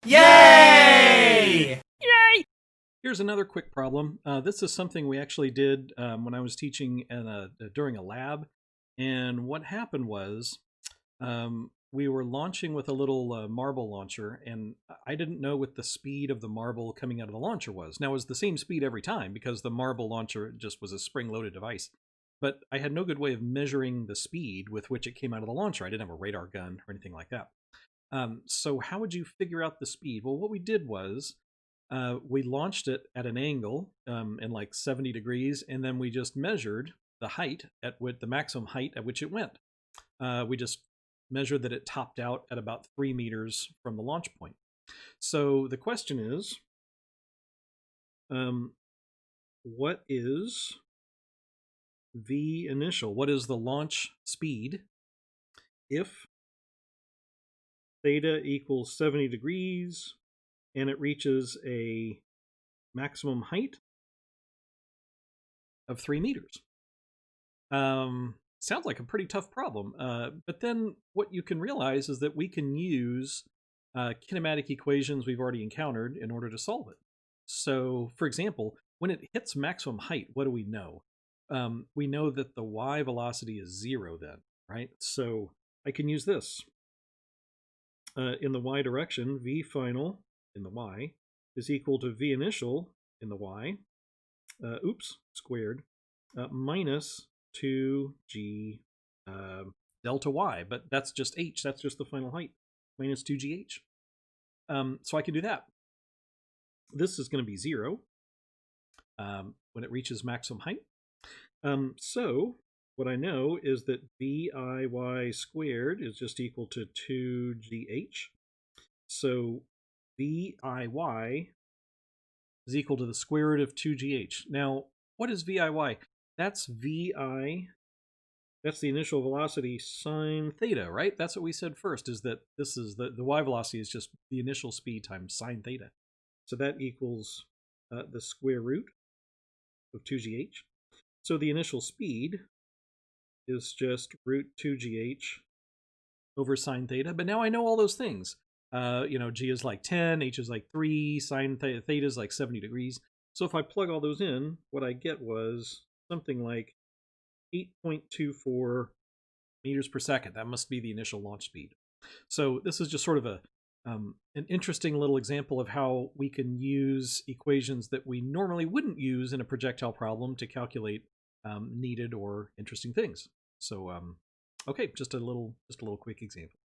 Yay! Yay! Here's another quick problem. This is something we actually did when I was teaching during a lab. And what happened was we were launching with a little marble launcher, and I didn't know what the speed of the marble coming out of the launcher was. Now, it was the same speed every time because the marble launcher just was a spring-loaded device. But I had no good way of measuring the speed with which it came out of the launcher. I didn't have a radar gun or anything like that. So how would you figure out the speed? Well, what we did was we launched it at an angle in like 70 degrees, and then we just measured the height the maximum height at which it went. We just measured that it topped out at about 3 meters from the launch point. So the question is, what is V initial? What is the launch speed if theta equals 70 degrees and it reaches a maximum height of 3 meters? Sounds like a pretty tough problem. But then what you can realize is that we can use kinematic equations we've already encountered in order to solve it. So, for example, when it hits maximum height, what do we know? We know that the y velocity is 0 then, right? So I can use this. In the y direction, v final in the y is equal to v initial in the y, squared, minus 2g delta y, but that's just h, that's just the final height, minus 2gh. So I can do that. This is going to be 0 when it reaches maximum height. So what I know is that VIY squared is just equal to 2GH. So VIY is equal to the square root of 2GH. Now, what is VIY? That's VI, that's the initial velocity sine theta, right? That's what we said first, is that this is the y velocity is just the initial speed times sine theta. So that equals the square root of 2GH. So the initial speed is just root 2gh over sine theta. But now I know all those things. G is like 10, h is like 3, sine theta is like 70 degrees. So if I plug all those in, what I get was something like 8.24 meters per second. That must be the initial launch speed. So this is just sort of an interesting little example of how we can use equations that we normally wouldn't use in a projectile problem to calculate needed or interesting things. So, okay, just a little quick example.